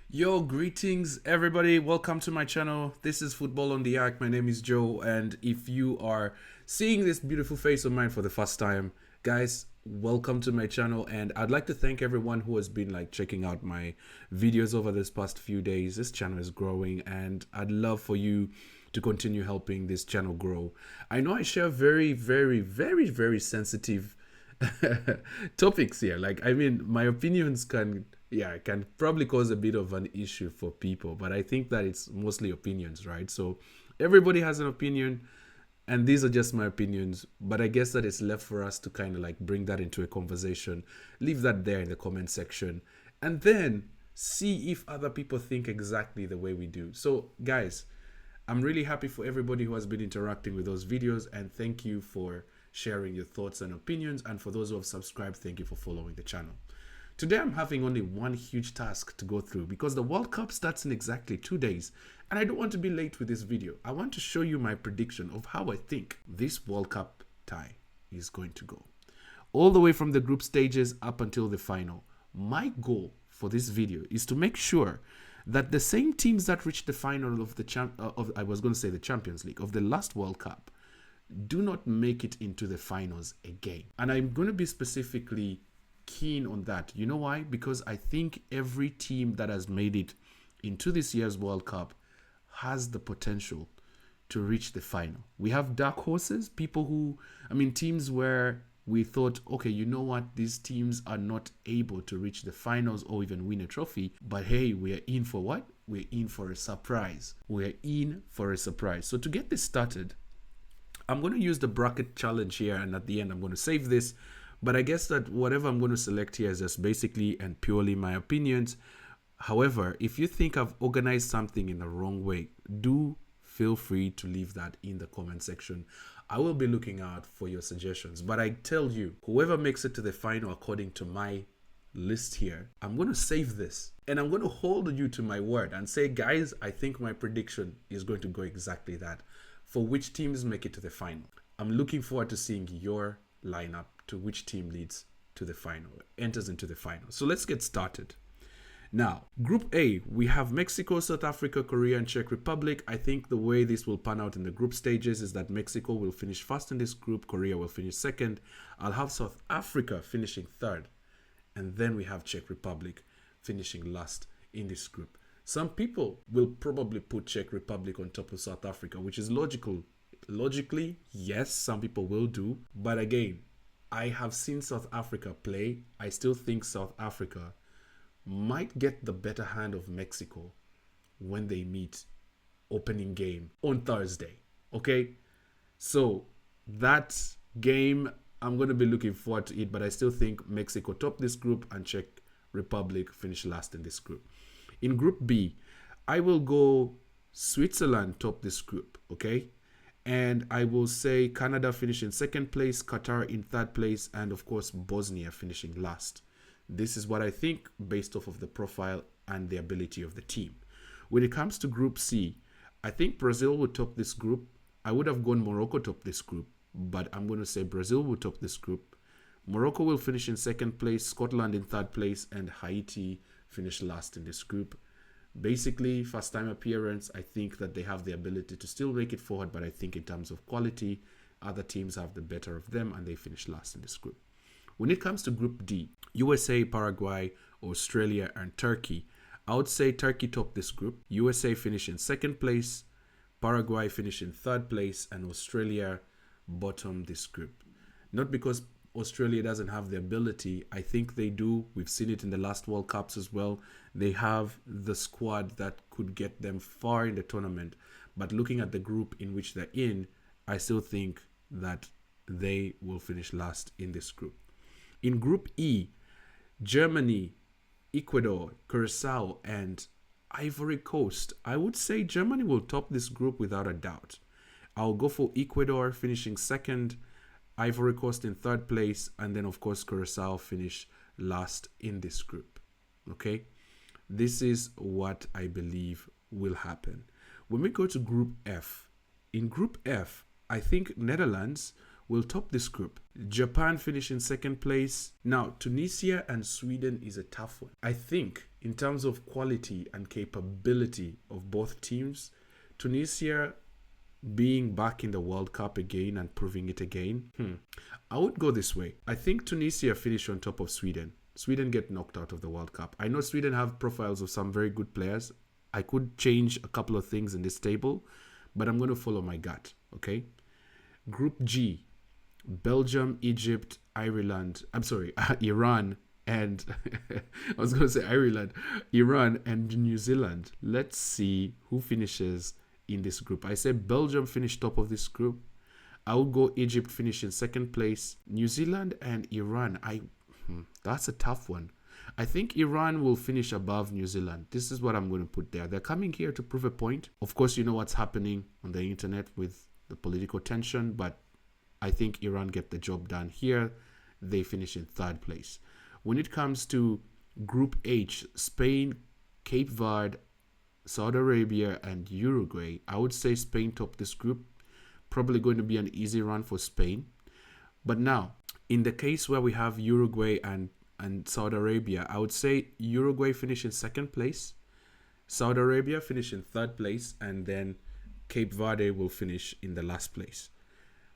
Yo, greetings everybody. Welcome to my channel. This is Football on the Act. My name is Joe, and if you are seeing this beautiful face of mine for the first time, guys, welcome to my channel. And I'd like to thank everyone who has been checking out my videos over this past few days. This channel is growing, and I'd love for you to continue helping this channel grow. I know I share very sensitive topics here. My opinions can probably cause a bit of an issue for people, but I think that it's mostly opinions, right? So everybody has an opinion, and these are just my opinions, but I guess that it's left for us to kind of bring that into a conversation, leave that there in the comment section, and then see if other people think exactly the way we do. So guys, I'm really happy for everybody who has been interacting with those videos, and thank you for sharing your thoughts and opinions. And for those who have subscribed, thank you for following the channel. Today I'm having only one huge task to go through because the World Cup starts in exactly 2 days, and I don't want to be late with this video. I want to show you my prediction of how I think this World Cup tie is going to go, all the way from the group stages up until the final. My goal for this video is to make sure that the same teams that reached the final of the Champions League of the last World Cup do not make it into the finals again. And I'm going to be specifically keen on that. You know why? Because I think every team that has made it into this year's World Cup has the potential to reach the final. We have dark horses, teams where we thought, okay, you know what? These teams are not able to reach the finals or even win a trophy. But hey, we're in for what? We're in for a surprise. We're in for a surprise. So to get this started, I'm going to use the bracket challenge here, and at the end, I'm going to save this. But I guess that whatever I'm going to select here is just basically and purely my opinions. However, if you think I've organized something in the wrong way, do feel free to leave that in the comment section. I will be looking out for your suggestions. But I tell you, whoever makes it to the final according to my list here, I'm going to save this. And I'm going to hold you to my word and say, guys, I think my prediction is going to go exactly that. For which teams make it to the final. I'm looking forward to seeing your lineup to which team leads to the final, enters into the final. So let's get started. Now, Group A, we have Mexico, South Africa, Korea, and Czech Republic. I think the way this will pan out in the group stages is that Mexico will finish first in this group, Korea will finish second. I'll have South Africa finishing third, and then we have Czech Republic finishing last in this group. Some people will probably put Czech Republic on top of South Africa, which is logical. Logically, yes, some people will do. But again, I have seen South Africa play. I still think South Africa might get the better hand of Mexico when they meet opening game on Thursday. Okay? So that game, I'm going to be looking forward to it. But I still think Mexico top this group and Czech Republic finish last in this group. In Group B, I will go Switzerland top this group, okay? And I will say Canada finish in second place, Qatar in third place, and of course Bosnia finishing last. This is what I think based off of the profile and the ability of the team. When it comes to Group C, I think Brazil will top this group. I would have gone Morocco top this group, but I'm going to say Brazil will top this group. Morocco will finish in second place, Scotland in third place, and Haiti finish last in this group. Basically, first time appearance, I think that they have the ability to still make it forward, but I think in terms of quality, other teams have the better of them and they finish last in this group. When it comes to Group D, USA, Paraguay, Australia, and Turkey, I would say Turkey top this group. USA finish in second place, Paraguay finish in third place, and Australia bottom this group. Not because Australia doesn't have the ability. I think they do. We've seen it in the last World Cups as well. They have the squad that could get them far in the tournament. But looking at the group in which they're in, I still think that they will finish last in this group. In Group E, Germany, Ecuador, Curacao, and Ivory Coast. I would say Germany will top this group without a doubt. I'll go for Ecuador finishing second, Ivory Coast in third place, and then of course Curacao finish last in this group. Okay, this is what I believe will happen. When we go to Group F, in Group F, I think Netherlands will top this group. Japan finish in second place. Now, Tunisia and Sweden is a tough one. I think in terms of quality and capability of both teams, Tunisia being back in the World Cup again and proving it again, I would go this way. I think Tunisia finish on top of Sweden. Sweden get knocked out of the World Cup. I know Sweden have profiles of some very good players. I could change a couple of things in this table, but I'm going to follow my gut, okay? Group G, Belgium, Egypt, Iran, and I was going to say Ireland, Iran, and New Zealand. Let's see who finishes in this group. I say Belgium finish top of this group. I would go Egypt finish in second place. New Zealand and Iran, that's a tough one. I think Iran will finish above New Zealand. This is what I'm going to put there. They're coming here to prove a point. Of course, you know what's happening on the internet with the political tension, but I think Iran get the job done here. They finish in third place. When it comes to Group H, Spain, Cape Verde, Saudi Arabia, and Uruguay, I would say Spain top this group. Probably going to be an easy run for Spain. But now, in the case where we have Uruguay and Saudi Arabia, I would say Uruguay finish in second place, Saudi Arabia finish in third place, and then Cape Verde will finish in the last place.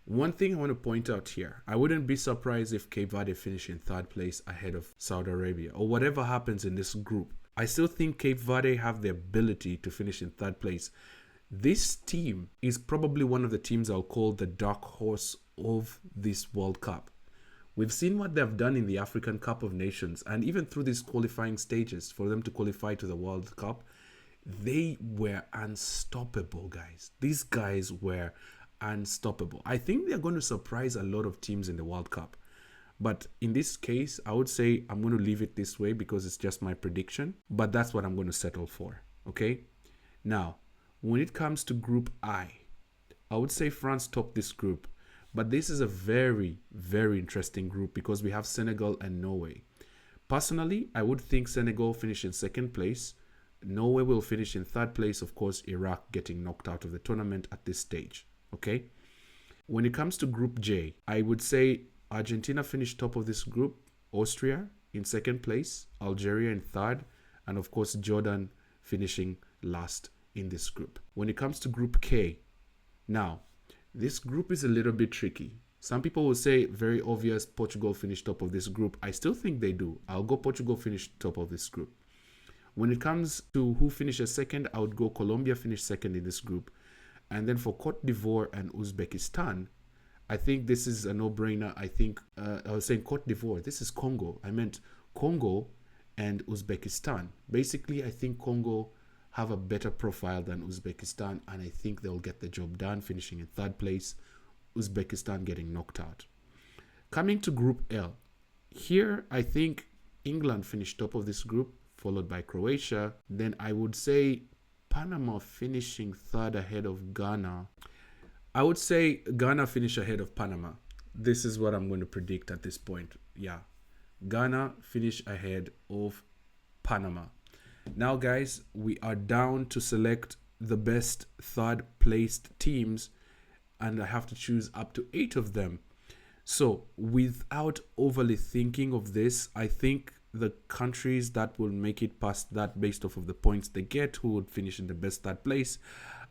One thing I want to point out here, I wouldn't be surprised if Cape Verde finish in third place ahead of Saudi Arabia, or whatever happens in this group. I still think Cape Verde have the ability to finish in third place. This team is probably one of the teams I'll call the dark horse of this World Cup. We've seen what they've done in the African Cup of Nations, and even through these qualifying stages for them to qualify to the World Cup, they were unstoppable, guys. These guys were unstoppable. I think they're going to surprise a lot of teams in the World Cup. But in this case, I would say I'm going to leave it this way because it's just my prediction. But that's what I'm going to settle for, okay? Now, when it comes to Group I would say France top this group. But this is a very, very interesting group because we have Senegal and Norway. Personally, I would think Senegal finish in second place. Norway will finish in third place. Of course, Iraq getting knocked out of the tournament at this stage. Okay? When it comes to Group J, I would say Argentina finished top of this group. Austria in second place. Algeria in third. And of course, Jordan finishing last in this group. When it comes to Group K, now, this group is a little bit tricky. Some people will say very obvious Portugal finished top of this group. I still think they do. I'll go Portugal finish top of this group. When it comes to who finishes second, I would go Colombia finish second in this group. And then for Côte d'Ivoire and Uzbekistan, I think this is a no-brainer. I think, I was saying Côte d'Ivoire. This is Congo. I meant Congo and Uzbekistan. Basically, I think Congo have a better profile than Uzbekistan, and I think they'll get the job done, finishing in third place, Uzbekistan getting knocked out. Coming to Group L, here I think England finished top of this group, followed by Croatia. Then I would say Panama finishing third ahead of Ghana. I would say Ghana finish ahead of Panama. This is what I'm going to predict at this point. Yeah, Ghana finish ahead of Panama. Now, guys, we are down to select the best third placed teams, and I have to choose up to 8 of them. So without overly thinking of this, I think the countries that will make it past that based off of the points they get, who would finish in the best third place,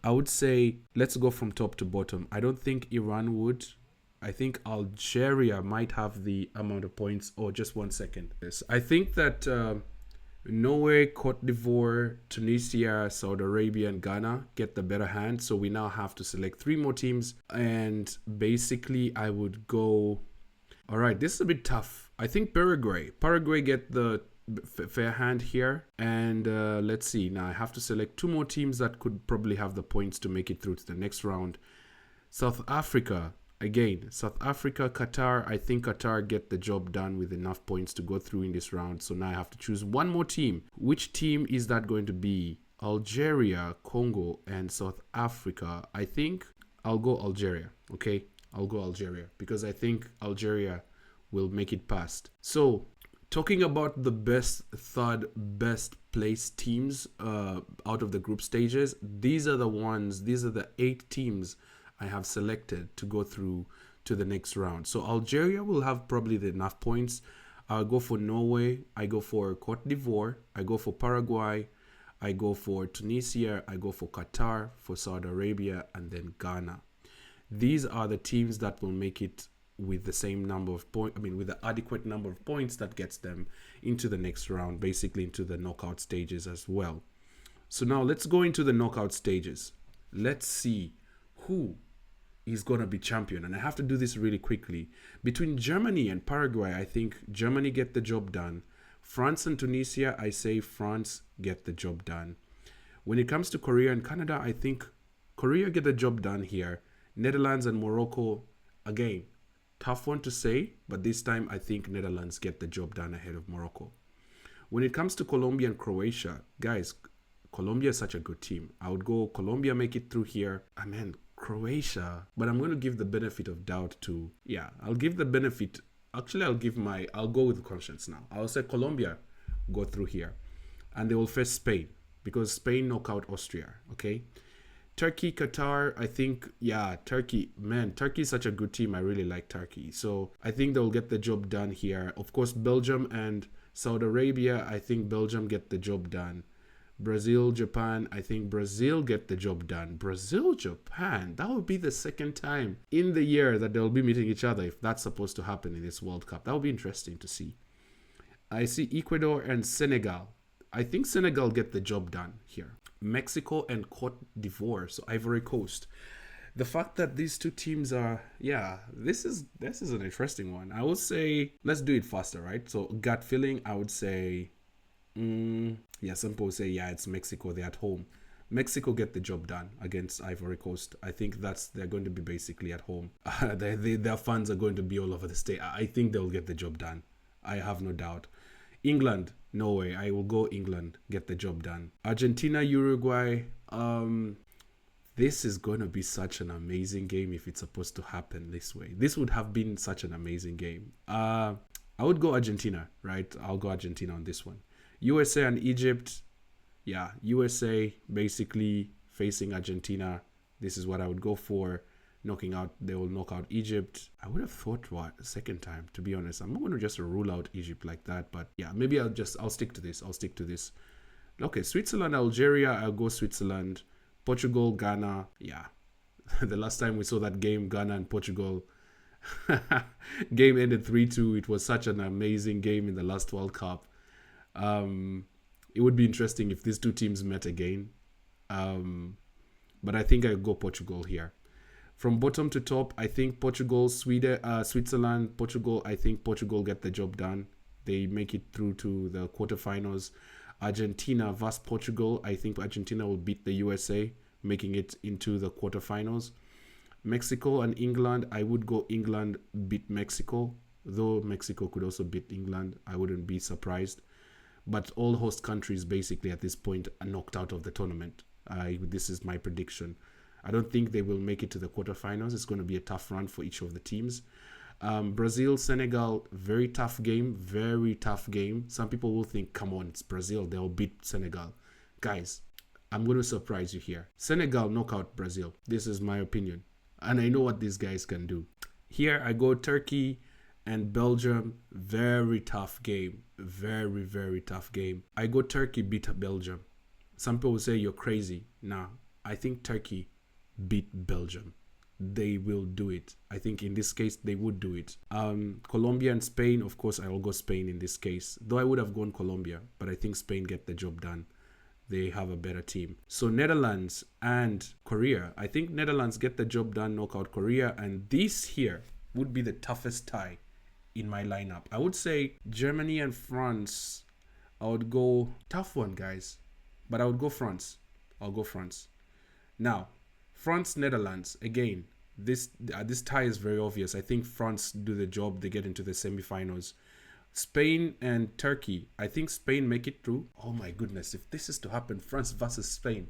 I would say let's go from top to bottom. I don't think Iran would. I think Algeria might have the amount of points. Oh, just one second. Yes, I think that Norway, Côte d'Ivoire, Tunisia, Saudi Arabia, and Ghana get the better hand. So we now have to select 3 more teams. And basically, I would go... All right, this is a bit tough. I think Paraguay get the fair hand here. And let's see. Now I have to select 2 more teams that could probably have the points to make it through to the next round. South Africa. Again, South Africa, Qatar. I think Qatar get the job done with enough points to go through in this round. So now I have to choose 1 more team. Which team is that going to be? Algeria, Congo, and South Africa. I think I'll go Algeria. Okay, I'll go Algeria because I think Algeria will make it past. So talking about the best placed teams out of the group stages, these are the 8 teams I have selected to go through to the next round. So Algeria will have probably the enough points. I'll go for Norway. I go for Côte d'Ivoire. I go for Paraguay. I go for Tunisia. I go for Qatar, for Saudi Arabia, and then Ghana. These are the teams that will make it with the same number of points, with the adequate number of points that gets them into the next round, basically into the knockout stages as well. So now let's go into the knockout stages. Let's see who is going to be champion. And I have to do this really quickly. Between Germany and Paraguay, I think Germany get the job done. France and Tunisia, I say France get the job done. When it comes to Korea and Canada, I think Korea get the job done here. Netherlands and Morocco, again, tough one to say, but this time I think Netherlands get the job done ahead of Morocco. When it comes to Colombia and Croatia, guys, Colombia is such a good team. I would go Colombia make it through here. Croatia, but I'm going to give the benefit of doubt to, I'll give the benefit. Actually, I'll go with conscience now. I'll say Colombia go through here, and they will face Spain because Spain knock out Austria. Okay. Turkey, Qatar, I think, Turkey is such a good team. I really like Turkey. So I think they'll get the job done here. Of course, Belgium and Saudi Arabia, I think Belgium get the job done. Brazil, Japan, I think Brazil get the job done. Brazil, Japan, that would be the second time in the year that they'll be meeting each other if that's supposed to happen in this World Cup. That would be interesting to see. I see Ecuador and Senegal. I think Senegal get the job done here. Mexico and Côte d'Ivoire, so Ivory Coast. The fact that these two teams are, this is an interesting one. I would say, let's do it faster, right? So gut feeling, I would say, some people say, it's Mexico, they're at home. Mexico get the job done against Ivory Coast. I think they're going to be basically at home. Their fans are going to be all over the state. I think they'll get the job done. I have no doubt. England, no way. I will go England, get the job done. Argentina, Uruguay. This is going to be such an amazing game if it's supposed to happen this way. This would have been such an amazing game. I would go Argentina, right? I'll go Argentina on this one. USA and Egypt. USA basically facing Argentina. This is what I would go for. They will knock out Egypt. I would have thought a second time, to be honest. I'm not going to just rule out Egypt like that, but maybe I'll stick to this. Okay, Switzerland, Algeria, I'll go Switzerland. Portugal, Ghana. The last time we saw that game, Ghana and Portugal, game ended 3-2. It was such an amazing game in the last World Cup. It would be interesting if these two teams met again. But I think I'll go Portugal here. From bottom to top, I think Portugal, Switzerland, Portugal. I think Portugal get the job done. They make it through to the quarterfinals. Argentina versus Portugal. I think Argentina will beat the USA, making it into the quarterfinals. Mexico and England. I would go England beat Mexico, though Mexico could also beat England. I wouldn't be surprised. But all host countries basically at this point are knocked out of the tournament. This is my prediction. I don't think they will make it to the quarterfinals. It's going to be a tough run for each of the teams. Brazil, Senegal, very tough game. Some people will think, come on, it's Brazil. They'll beat Senegal. Guys, I'm going to surprise you here. Senegal knock out Brazil. This is my opinion. And I know what these guys can do. Here I go Turkey and Belgium. Very tough game. Very, very tough game. I go Turkey beat Belgium. Some people will say you're crazy. Nah, I think Turkey beat Belgium. They will do it. I think in this case they would do it. Colombia and Spain, of course I will go Spain in this case, though I would have gone Colombia, but I think Spain get the job done. They have a better team. So Netherlands and Korea, I think Netherlands get the job done, knock out Korea, and this here would be the toughest tie in my lineup. I would say Germany and France. I would go tough one, guys, but I would go France. I'll go France. Now France, Netherlands, again, this tie is very obvious. I think France do the job. They get into the semifinals. Spain and Turkey. I think Spain make it through. Oh my goodness, if this is to happen, France versus Spain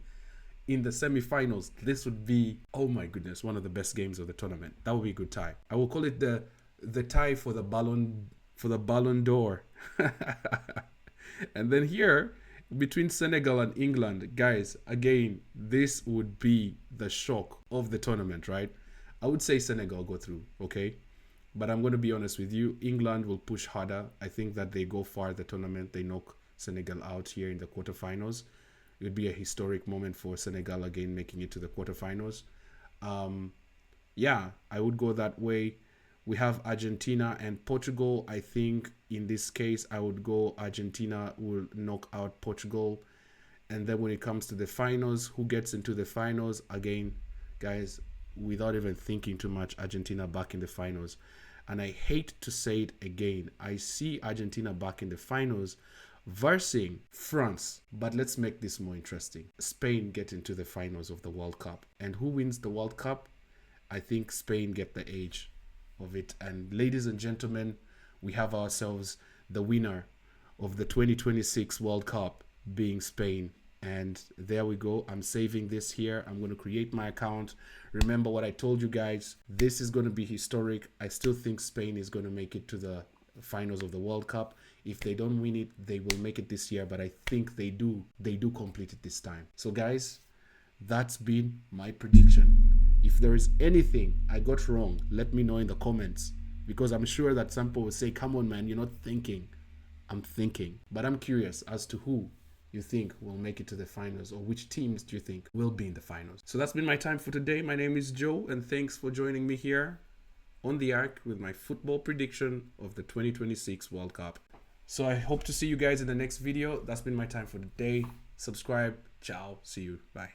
in the semifinals, this would be, oh my goodness, one of the best games of the tournament. That would be a good tie. I will call it the tie for the Ballon d'Or. And then here, between Senegal and England, guys, again, this would be the shock of the tournament, right? I would say Senegal go through, okay? But I'm going to be honest with you. England will push harder. I think that they go far the tournament. They knock Senegal out here in the quarterfinals. It would be a historic moment for Senegal again making it to the quarterfinals. Yeah, I would go that way. We have Argentina and Portugal. I think in this case, I would go Argentina will knock out Portugal. And then when it comes to the finals, who gets into the finals? Again, guys, without even thinking too much, Argentina back in the finals. And I hate to say it again, I see Argentina back in the finals versus France. But let's make this more interesting. Spain get into the finals of the World Cup. And who wins the World Cup? I think Spain get the edge of it. And ladies and gentlemen, we have ourselves the winner of the 2026 World Cup being Spain. And there we go. I'm saving this here. I'm going to create my account. Remember what I told you guys. This is going to be historic. I still think Spain is going to make it to the finals of the World Cup. If they don't win it, they will make it this year. But I think they do. They do complete it this time. So guys, that's been my prediction. If there is anything I got wrong, let me know in the comments. Because I'm sure that some people will say, come on, man, you're not thinking. I'm thinking. But I'm curious as to who you think will make it to the finals, or which teams do you think will be in the finals. So that's been my time for today. My name is Joe, and thanks for joining me here on the Arc with my football prediction of the 2026 World Cup. So I hope to see you guys in the next video. That's been my time for the day. Subscribe. Ciao. See you. Bye.